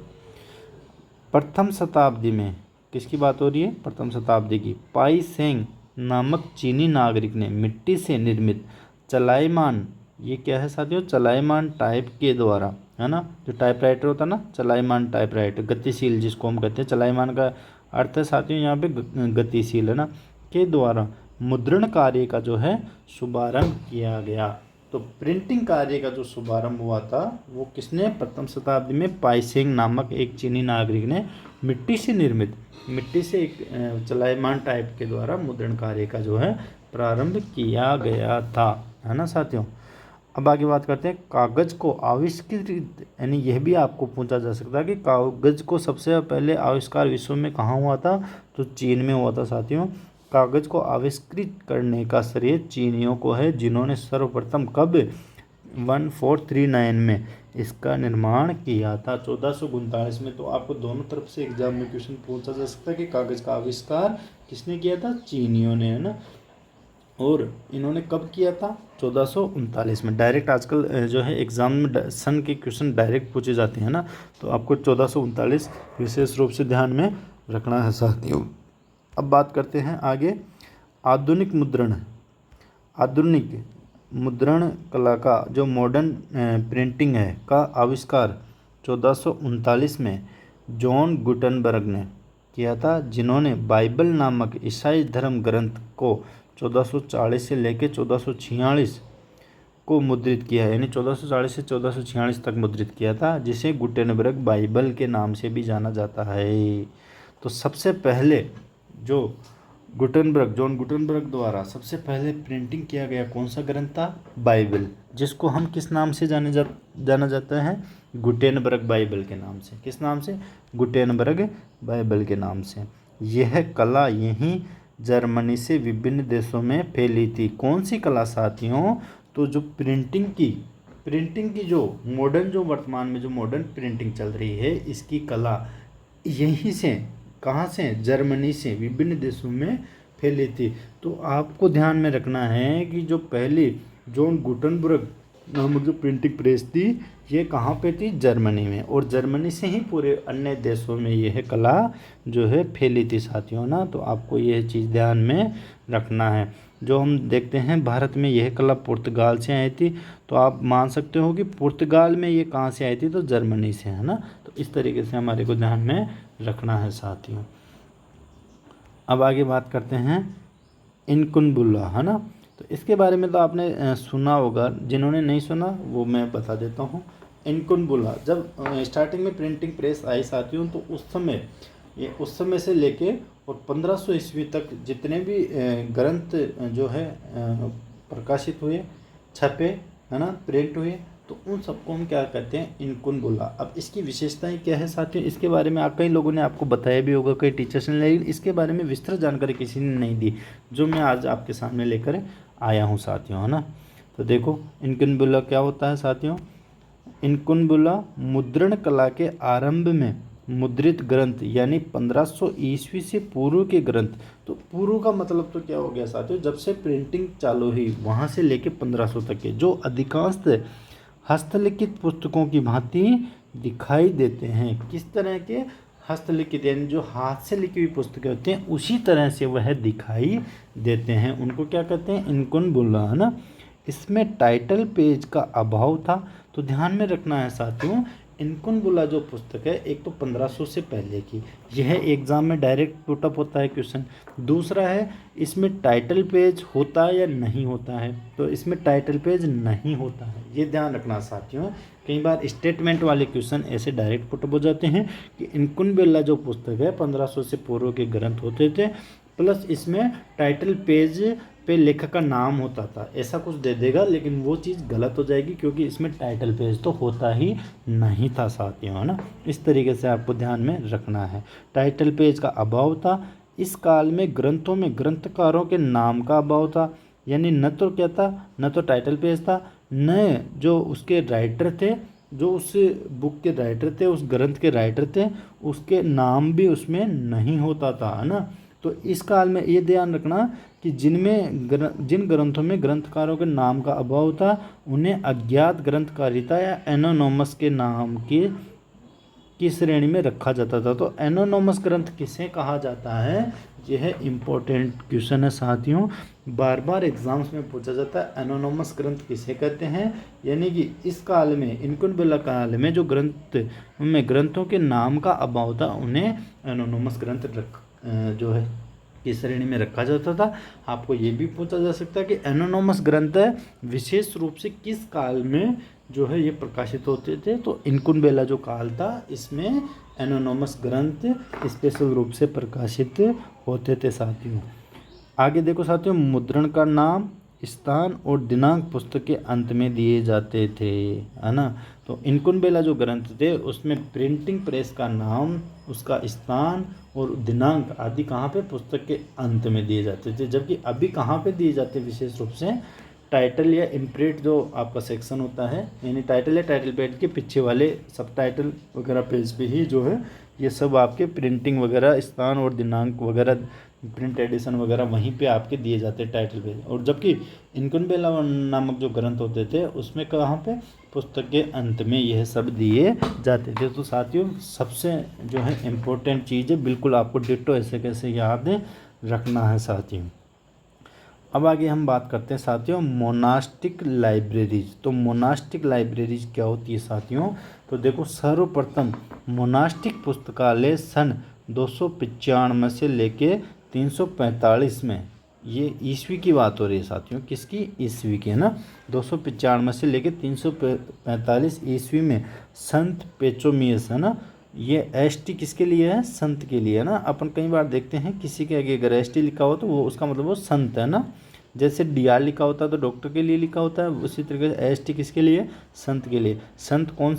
प्रथम शताब्दी में किसकी बात हो रही है, प्रथम शताब्दी की, पाई सेंग नामक चीनी नागरिक ने मिट्टी से निर्मित चलायमान, ये क्या है साथियों, चलायमान टाइप के द्वारा, है ना, जो टाइपराइटर होता है ना, चलायमान टाइपराइटर, गतिशील जिसको हम कहते हैं, चलायमान का अर्थ है साथियों यहाँ पे गतिशील, है ना, के द्वारा मुद्रण कार्य का जो है शुभारंभ किया गया। तो प्रिंटिंग कार्य का जो शुभारंभ हुआ था वो किसने, प्रथम शताब्दी में पाइसेंग नामक एक चीनी नागरिक ने मिट्टी से एक चलायमान टाइप के द्वारा मुद्रण कार्य का जो है प्रारंभ किया गया था, है ना साथियों। अब आगे बात करते हैं कागज़ को आविष्कृत, यानी यह भी आपको पूछा जा सकता है कि कागज़ को सबसे पहले आविष्कार विश्व में कहाँ हुआ था, तो चीन में हुआ था साथियों। कागज़ को आविष्कृत करने का श्रेय चीनियों को है, जिन्होंने सर्वप्रथम कब, 1439 में इसका निर्माण किया था, 1439 में। तो आपको दोनों तरफ से एग्जाम में क्वेश्चन पूछा जा सकता है कि कागज़ का आविष्कार किसने किया था, चीनियों ने, है ना, और इन्होंने कब किया था, 1439 में। डायरेक्ट आजकल जो है एग्ज़ाम में सन के क्वेश्चन डायरेक्ट पूछे जाते हैं ना, तो आपको 1439 विशेष रूप से ध्यान में रखना है साथियों। अब बात करते हैं आगे आधुनिक मुद्रण कला का जो मॉडर्न प्रिंटिंग है का आविष्कार 1439 में जॉन गुटेनबर्ग ने किया था, जिन्होंने बाइबल नामक ईसाई धर्म ग्रंथ को 1440 से लेकर 1446 को मुद्रित किया है, यानी 1440 से 1446 तक मुद्रित किया था, जिसे गुटेनबर्ग बाइबल के नाम से भी जाना जाता है। तो सबसे पहले जो गुटेनबर्ग, जॉन गुटेनबर्ग द्वारा सबसे पहले प्रिंटिंग किया गया कौन सा ग्रंथ था? बाइबल, जिसको हम किस नाम से जाना जाता है? गुटेनबर्ग बाइबल के नाम से। किस नाम से? गुटेनबर्ग बाइबल के नाम से। यह कला यहीं जर्मनी से विभिन्न देशों में फैली थी। कौन सी कला साथियों? तो जो प्रिंटिंग की जो मॉडर्न, जो वर्तमान में जो मॉडर्न प्रिंटिंग चल रही है, इसकी कला यहीं से, कहाँ से? जर्मनी से विभिन्न देशों में फैली थी। तो आपको ध्यान में रखना है कि जो पहली जॉन गुटेनबर्ग नामक जो प्रिंटिंग प्रेस थी, ये कहाँ पे थी? जर्मनी में। और जर्मनी से ही पूरे अन्य देशों में यह कला जो है फैली थी साथियों ना। तो आपको यह चीज़ ध्यान में रखना है। जो हम देखते हैं भारत में यह कला पुर्तगाल से आई थी, तो आप मान सकते हो कि पुर्तगाल में ये कहाँ से आई थी? तो जर्मनी से, है ना। तो इस तरीके से हमारे को ध्यान में रखना है साथियों। अब आगे बात करते हैं इनकुनबुला, है ना। तो इसके बारे में तो आपने सुना होगा, जिन्होंने नहीं सुना वो मैं बता देता हूँ। इनकुनबुला जब स्टार्टिंग में प्रिंटिंग प्रेस आई साथियों, तो उस समय से लेके और 1500 ईस्वी तक जितने भी ग्रंथ जो है प्रकाशित हुए, छपे, है ना, प्रिंट हुए, तो उन सबको हम क्या कहते हैं? इनकुनबुला। अब इसकी विशेषताएं क्या है साथियों? इसके बारे में कई लोगों ने आपको बताया भी होगा, कई टीचर्स ने, लेकिन इसके बारे में विस्तृत जानकारी किसी ने नहीं दी, जो मैं आज आपके सामने लेकर आया हूँ साथियों, है ना। तो देखो इनकुनबुला क्या होता है साथियों। इनकुनबुला मुद्रण कला के आरंभ में मुद्रित ग्रंथ, यानी 1500 ईस्वी से पूर्व के ग्रंथ। तो पूर्व का मतलब तो क्या हो गया साथियों? जब से प्रिंटिंग चालू हुई वहाँ से लेके 1500 तक के, जो अधिकांश हस्तलिखित पुस्तकों की भांति दिखाई देते हैं। किस तरह के? हस्तलिखित, यानी जो हाथ से लिखी हुई पुस्तकें होती हैं उसी तरह से वह दिखाई देते हैं। उनको क्या कहते हैं? इनकुनबुला, है ना। इसमें टाइटल पेज का अभाव था। तो ध्यान में रखना है साथियों, इनकुनबुला जो पुस्तक है, एक तो 1500 से पहले की, यह एग्जाम में डायरेक्ट पुटअप होता है क्वेश्चन। दूसरा है, इसमें टाइटल पेज होता है या नहीं होता है? तो इसमें टाइटल पेज नहीं होता है, ये ध्यान रखना साथियों। कई बार स्टेटमेंट वाले क्वेश्चन ऐसे डायरेक्ट पुटअप हो जाते हैं कि इनकुनबुला जो पुस्तक है 1500 से पूर्व के ग्रंथ होते थे, प्लस इसमें टाइटल पेज पे लेखक का नाम होता था, ऐसा कुछ दे देगा, लेकिन वो चीज़ गलत हो जाएगी क्योंकि इसमें टाइटल पेज तो होता ही नहीं था साथियों, है ना। इस तरीके से आपको ध्यान में रखना है। टाइटल पेज का अभाव था। इस काल में ग्रंथों में ग्रंथकारों के नाम का अभाव था, यानी न तो क्या था? न तो टाइटल पेज था, न जो उसके राइटर थे, जो उस बुक के राइटर थे, उस ग्रंथ के राइटर थे, उसके नाम भी उसमें नहीं होता था, है ना। तो इस काल में ये ध्यान रखना कि जिन ग्रंथों में ग्रंथकारों के नाम का अभाव था, उन्हें अज्ञात ग्रंथकारिता या एनोनोमस के नाम की श्रेणी में रखा जाता था। तो एनोनोमस ग्रंथ किसे कहा जाता है? यह इम्पोर्टेंट क्वेश्चन है साथियों, बार बार एग्जाम्स में पूछा जाता है। एनोनोमस ग्रंथ किसे कहते हैं? यानी कि इस काल में, इनकुनबुला काल में जो ग्रंथों के नाम का अभाव था, उन्हें एनोनोमस ग्रंथ जो है किस श्रेणी में रखा जाता था। आपको ये भी पूछा जा सकता है कि एनोनोमस ग्रंथ विशेष रूप से किस काल में जो है ये प्रकाशित होते थे? तो इनकुनबुला जो काल था, इसमें एनोनोमस ग्रंथ स्पेशल रूप से प्रकाशित होते थे साथियों। आगे देखो साथियों, मुद्रण का नाम, स्थान और दिनांक पुस्तक के अंत में दिए जाते थे, है ना। तो इनकुनबुला जो ग्रंथ थे उसमें प्रिंटिंग प्रेस का नाम, उसका स्थान और दिनांक आदि कहाँ पे? पुस्तक के अंत में दिए जाते थे। जबकि अभी कहाँ पे दिए जाते विशेष रूप से? टाइटल या इम्प्रिंट जो आपका सेक्शन होता है, यानी टाइटल या टाइटल पेज के पीछे वाले सब टाइटल वगैरह पेज पे ही जो है ये सब आपके प्रिंटिंग वगैरह, स्थान और दिनांक वगैरह, प्रिंट एडिशन वगैरह वहीं पे आपके दिए जाते हैं टाइटल पेज। और जबकि इनकुनबुला नामक जो ग्रंथ होते थे उसमें कहाँ पे? पुस्तक के अंत में यह सब दिए जाते थे। तो साथियों सबसे जो है इम्पोर्टेंट चीज़ है, बिल्कुल आपको डिट्टो ऐसे कैसे याद रखना है साथियों। अब आगे हम बात करते हैं साथियों मोनास्टिक लाइब्रेरीज। तो मोनास्टिक लाइब्रेरीज क्या होती है साथियों? तो देखो, सर्वप्रथम मोनास्टिक पुस्तकालय सन 295 से लेके 345 में, ये ईस्वी की बात हो रही है साथियों, किसकी? ईस्वी की, है ना। 295 से लेके 345 ईस्वी में संत पेचोमियस, है ना, ये एस टी किसके लिए है? संत के लिए है ना। अपन कई बार देखते हैं किसी के आगे अगर एस टी लिखा हो तो वो उसका मतलब वो संत है ना। जैसे डी आर लिखा होता है तो डॉक्टर के लिए लिखा होता है, उसी तरीके से एस टी किसके लिए? संत के लिए। संत कौन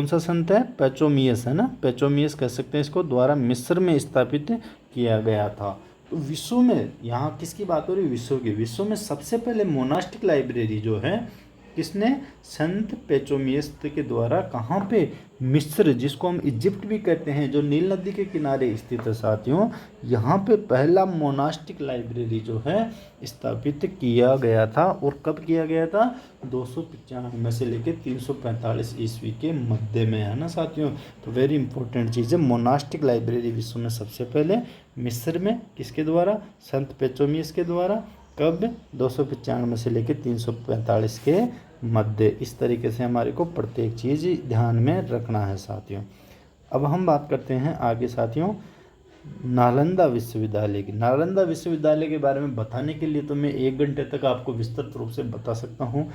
सा संत है? पेचोमियस है ना। पेचोमियस कह सकते हैं इसको, द्वारा मिस्र में स्थापित किया गया था। तो विश्व में, यहाँ किसकी बात हो रही है? विश्व की। विश्व में सबसे पहले मोनास्टिक लाइब्रेरी जो है किसने? संत पेचोमियस के द्वारा। कहाँ पे? मिस्र, जिसको हम इजिप्ट भी कहते हैं, जो नील नदी के किनारे स्थित है साथियों। यहाँ पे पहला मोनास्टिक लाइब्रेरी जो है स्थापित किया गया था। और कब किया गया था? 295 में से लेकर 345 ईस्वी के मध्य में, है ना साथियों। तो वेरी इंपॉर्टेंट चीज़ है, मोनास्टिक लाइब्रेरी विश्व में सबसे पहले मिस्र में किसके द्वारा? संत पेचोमियस के द्वारा। कब? 295 में से लेकर 345 के मध्य। इस तरीके से हमारे को प्रत्येक चीज़ ध्यान में रखना है साथियों। अब हम बात करते हैं आगे साथियों नालंदा विश्वविद्यालय की। नालंदा विश्वविद्यालय के बारे में बताने के लिए तो मैं 1 घंटे तक आपको विस्तृत रूप से बता सकता हूँ,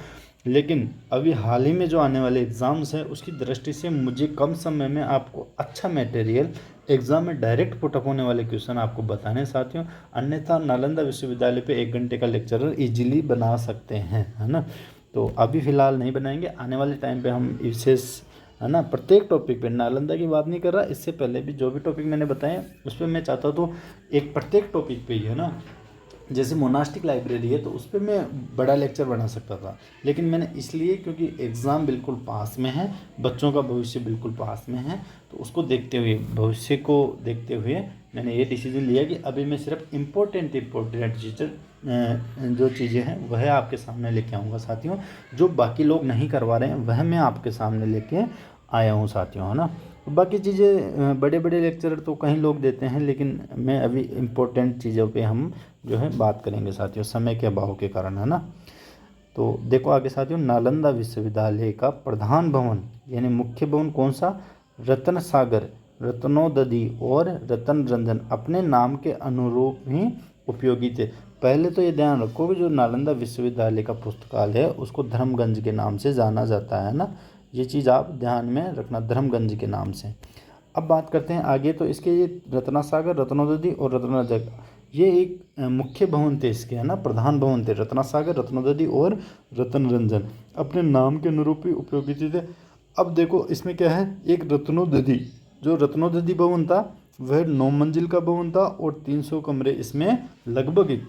लेकिन अभी हाल ही में जो आने वाले एग्ज़ाम्स हैं उसकी दृष्टि से मुझे कम समय में आपको अच्छा मटेरियल, एग्ज़ाम में डायरेक्ट पुटअप होने वाले क्वेश्चन आपको बताने साथियों। अन्यथा नालंदा विश्वविद्यालय पे 1 घंटे का लेक्चरर इजीली बना सकते हैं, है ना। तो अभी फ़िलहाल नहीं बनाएंगे, आने वाले टाइम पे हम विशेष, है ना, प्रत्येक टॉपिक पे, नालंदा की बात नहीं कर रहा, इससे पहले भी जो भी टॉपिक मैंने बताए उस पर मैं चाहता तो एक प्रत्येक टॉपिक पे ही, है ना, जैसे मोनास्टिक लाइब्रेरी है तो उस पर मैं बड़ा लेक्चर बना सकता था, लेकिन मैंने इसलिए क्योंकि एग्ज़ाम बिल्कुल पास में है, बच्चों का भविष्य बिल्कुल पास में है, तो उसको देखते हुए, भविष्य को देखते हुए मैंने ये डिसीजन लिया कि अभी मैं सिर्फ इम्पोर्टेंट चीज़ें, जो चीज़ें हैं वह आपके सामने लेके आऊँगा साथियों। जो बाकी लोग नहीं करवा रहे हैं वह मैं आपके सामने लेके आया हूँ साथियों, है ना। बाकी चीज़ें बड़े बड़े लेक्चर तो कहीं लोग देते हैं, लेकिन मैं अभी इम्पोर्टेंट चीज़ों पे हम जो है बात करेंगे साथियों, समय के अभाव के कारण, है ना। तो देखो आगे साथियों, नालंदा विश्वविद्यालय का प्रधान भवन यानी मुख्य भवन कौन सा? रतन सागर, रत्नोदधि और रतन रंजन अपने नाम के अनुरूप ही उपयोगी थे। पहले तो ये ध्यान रखो कि जो नालंदा विश्वविद्यालय का पुस्तकालय है उसको धर्मगंज के नाम से जाना जाता है ना। ये चीज़ आप ध्यान में रखना, धर्मगंज के नाम से। अब बात करते हैं आगे, तो इसके ये रत्नासागर, रत्नोदधि और रत्नजग, ये एक मुख्य भवन थे इसके, है ना, प्रधान भवन थे। रत्नासागर, रत्नोदधि और रतन रंजन अपने नाम के अनुरूप ही उपयोगी थे। अब देखो इसमें क्या है, एक रत्नोदधि, जो रत्नोदधि भवन था वह 9 मंजिल का भवन था और 300 कमरे इसमें, लगभग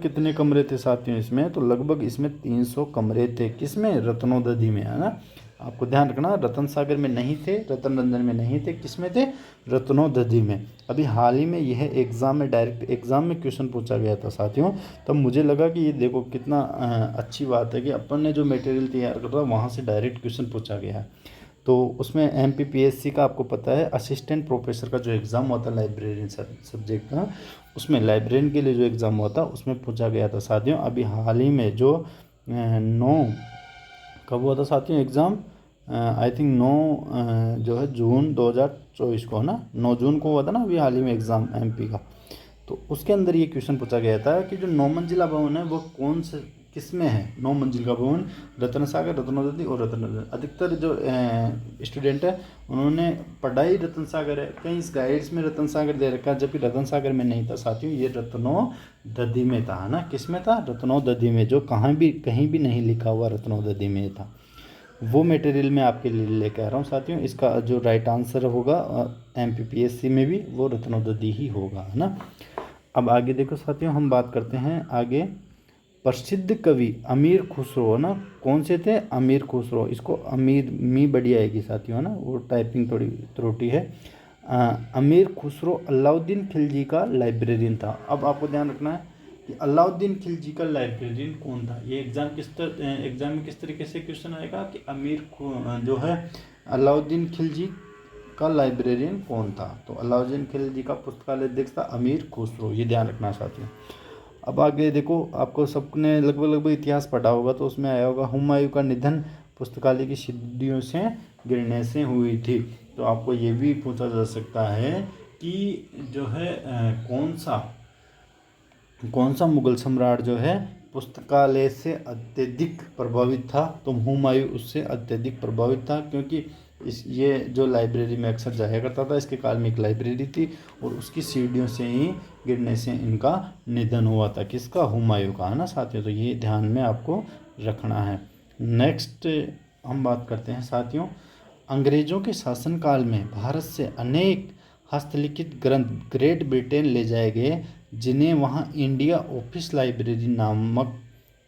कितने कमरे थे साथियों इसमें? तो लगभग इसमें 300 कमरे थे। किसमें? रत्नोदधि में, है ना। आपको ध्यान रखना, रतन सागर में नहीं थे, रतन रंजन में नहीं थे, किसमें थे? रत्नोदधि में। अभी हाल ही में यह एग्ज़ाम में, डायरेक्ट एग्ज़ाम में क्वेश्चन पूछा गया था साथियों। तब मुझे लगा कि ये देखो कितना अच्छी बात है कि अपन ने जो मटेरियल तैयार कर रहा वहाँ से डायरेक्ट क्वेश्चन पूछा गया है। तो उसमें MPPSC का आपको पता है असिस्टेंट प्रोफेसर का जो एग्ज़ाम होता है लाइब्रेरियन सब्जेक्ट का, उसमें लाइब्रेरियन के लिए जो एग्ज़ाम हुआ था उसमें पूछा गया था साथियों। अभी हाल ही में जो 9, कब हुआ था साथियों एग्ज़ाम? आई थिंक 9 जो है जून 2024 को, है ना, 9 जून को हुआ था ना अभी हाल ही में एग्ज़ाम MP का। तो उसके अंदर ये क्वेश्चन पूछा गया था कि जो 9 मंजिला भवन है वो कौन से, किस में है 9 मंजिल का भवन? रतन सागर, रत्नोदधि और रतन रंजन। अधिकतर जो स्टूडेंट है उन्होंने पढ़ाई रतन सागर है, कहीं इस गाइड्स में रतन सागर दे रखा है, जबकि रतन सागर में नहीं था साथियों, ये रत्नोदधि में था, है ना। किस में था? रत्नोदधि में, जो कहीं भी नहीं लिखा हुआ रत्नोदधि में था। वो मटेरियल मैं आपके लिए लेकर आ रहा हूँ साथियों। इसका जो राइट आंसर होगा MPPSC में भी वो रत्नोदधि ही होगा, है ना। अब आगे देखो साथियों, हम बात करते हैं आगे, प्रसिद्ध कवि अमीर खुसरो, है ना, कौन से थे? अमीर खुसरो। इसको अमीर मी बड़ी आएगी साथियों, है ना, वो टाइपिंग थोड़ी त्रुटि है। अमीर खुसरो अलाउद्दीन खिलजी का लाइब्रेरियन था। अब आपको ध्यान रखना है कि अलाउद्दीन खिलजी का लाइब्रेरियन कौन था। ये एग्जाम में किस तरीके से क्वेश्चन आएगा कि जो है अलाउद्दीन खिलजी का लाइब्रेरियन कौन था। तो अलाउद्दीन खिलजी का पुस्तकालय अध्यक्ष था अमीर खुसरो, ये ध्यान रखना साथियों। अब आगे देखो, आपको सबने लगभग इतिहास पढ़ा होगा तो उसमें आया होगा हुमायूं का निधन पुस्तकालय की सीढ़ियों से गिरने से हुई थी। तो आपको ये भी पूछा जा सकता है कि जो है कौन सा मुगल सम्राट जो है पुस्तकालय से अत्यधिक प्रभावित था। तो हुमायूं उससे अत्यधिक प्रभावित था, क्योंकि ये जो लाइब्रेरी में अक्सर जाया करता था, इसके काल में एक लाइब्रेरी थी और उसकी सीढ़ियों से ही गिरने से इनका निधन हुआ था। किसका? हुमायूं का, है ना साथियों। तो ये ध्यान में आपको रखना है। नेक्स्ट हम बात करते हैं साथियों, अंग्रेजों के शासनकाल में भारत से अनेक हस्तलिखित ग्रंथ ग्रेट ब्रिटेन ले जाए गए, जिन्हें वहाँ इंडिया ऑफिस लाइब्रेरी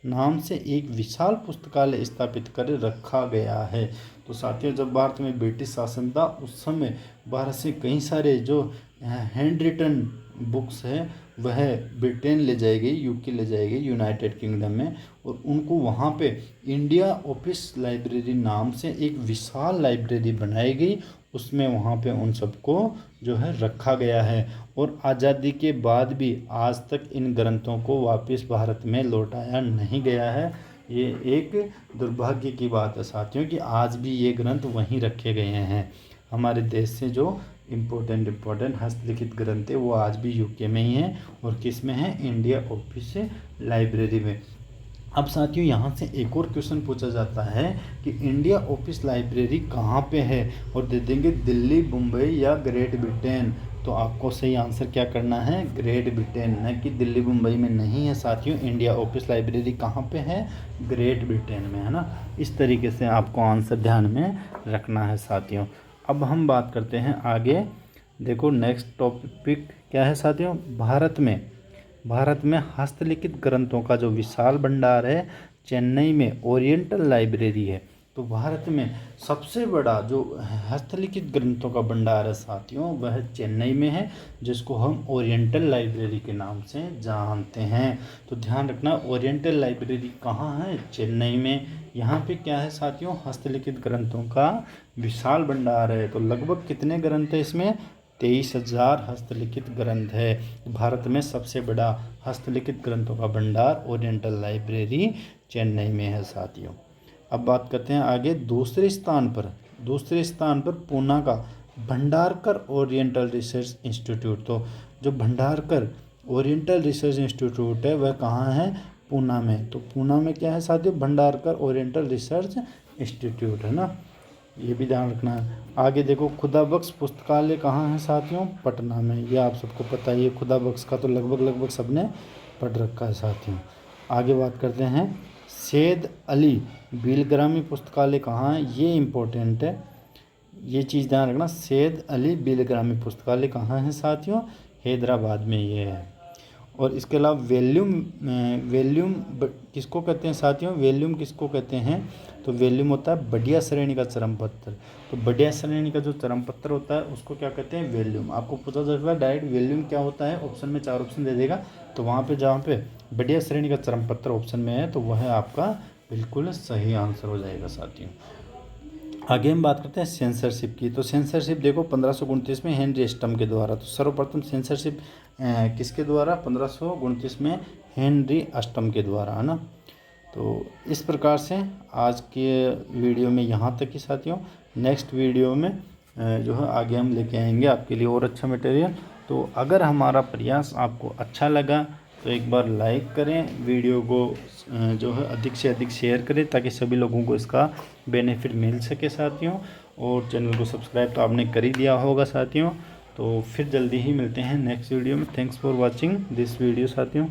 नाम से एक विशाल पुस्तकालय स्थापित कर रखा गया है। तो साथियों, जब भारत में ब्रिटिश शासन था उस समय भारत से कई सारे जो हैंड रिटन बुक्स है वह ब्रिटेन ले जाई गई, यूके ले जाई गई, यूनाइटेड किंगडम में, और उनको वहाँ पे इंडिया ऑफिस लाइब्रेरी नाम से एक विशाल लाइब्रेरी बनाई गई। उसमें वहाँ पे उन सबको जो है रखा गया है। और आज़ादी के बाद भी आज तक इन ग्रंथों को वापस भारत में लौटाया नहीं गया है। ये एक दुर्भाग्य की बात है साथियों कि आज भी ये ग्रंथ वहीं रखे गए हैं। हमारे देश से जो इम्पोर्टेंट हस्तलिखित ग्रंथ है वो आज भी यूके में ही हैं, और किस में है? इंडिया ऑफिस लाइब्रेरी में। अब साथियों, यहाँ से एक और क्वेश्चन पूछा जाता है कि इंडिया ऑफिस लाइब्रेरी कहाँ पे है, और दे देंगे दिल्ली, मुंबई या ग्रेट ब्रिटेन। तो आपको सही आंसर क्या करना है? ग्रेट ब्रिटेन, न कि दिल्ली मुंबई में नहीं है साथियों। इंडिया ऑफिस लाइब्रेरी कहाँ पे है? ग्रेट ब्रिटेन में, है ना। इस तरीके से आपको आंसर ध्यान में रखना है साथियों। अब हम बात करते हैं आगे। देखो नेक्स्ट टॉपिक क्या है साथियों, भारत में हस्तलिखित ग्रंथों का जो विशाल भंडार है चेन्नई में ओरिएंटल लाइब्रेरी है। तो भारत में सबसे बड़ा जो हस्तलिखित ग्रंथों का भंडार है साथियों वह चेन्नई में है, जिसको हम ओरिएंटल लाइब्रेरी के नाम से जानते हैं। तो ध्यान रखना, ओरिएंटल लाइब्रेरी कहाँ है? चेन्नई में। यहाँ पे क्या है साथियों? हस्तलिखित ग्रंथों का विशाल भंडार है। तो लगभग कितने ग्रंथ है इसमें? 23,000 हस्तलिखित ग्रंथ है। भारत में सबसे बड़ा हस्तलिखित ग्रंथों का भंडार ओरिएंटल लाइब्रेरी चेन्नई में है साथियों। अब बात करते हैं आगे। दूसरे स्थान पर पूना का भंडारकर ओरिएंटल रिसर्च इंस्टीट्यूट। तो जो भंडारकर ओरिएंटल रिसर्च इंस्टीट्यूट है वह कहाँ है? पूना में। तो पूना में क्या है साथियों? भंडारकर ओरिएंटल रिसर्च इंस्टीट्यूट, है ना। ये भी ध्यान रखना है। आगे देखो, खुदा बख्श पुस्तकालय कहाँ है साथियों? पटना में। ये आप सबको पता ही है, खुदा बख्श का तो लगभग सबने पढ़ रखा है साथियों। आगे बात करते हैं, सैयद अली बिलग्रामी पुस्तकालय कहाँ है? ये इम्पोर्टेंट है, ये चीज़ ध्यान रखना। सैयद अली बिलग्रामी पुस्तकालय कहाँ है साथियों? हैदराबाद में ये है। और इसके अलावा वॉल्यूम किसको कहते हैं साथियों? वॉल्यूम किसको कहते हैं? तो वॉल्यूम होता है बढ़िया श्रेणी का चरम पत्र। तो बढ़िया श्रेणी का जो चरम पत्र होता है उसको क्या कहते हैं? वॉल्यूम। आपको पूछा जाता है डायरेक्ट वॉल्यूम क्या होता है, ऑप्शन में 4 ऑप्शन दे देगा, तो वहाँ पे जहाँ पे बढ़िया श्रेणी का चरम पत्र ऑप्शन में है तो वह आपका बिल्कुल सही आंसर हो जाएगा साथियों। आगे हम बात करते हैं सेंसरशिप की। तो सेंसरशिप देखो 1529 में हेनरी अष्टम के द्वारा। तो सर्वप्रथम सेंसरशिप किसके द्वारा? 1529 में हेनरी अष्टम के द्वारा, है ना। तो इस प्रकार से आज के वीडियो में यहाँ तक ही साथियों। नेक्स्ट वीडियो में जो है आगे हम लेके आएंगे आपके लिए और अच्छा मटेरियल। तो अगर हमारा प्रयास आपको अच्छा लगा तो एक बार लाइक करें, वीडियो को जो है अधिक से अधिक शेयर करें ताकि सभी लोगों को इसका बेनिफिट मिल सके साथियों। और चैनल को सब्सक्राइब तो आपने कर ही दिया होगा साथियों। तो फिर जल्दी ही मिलते हैं नेक्स्ट वीडियो में। Thanks for watching this video साथियों।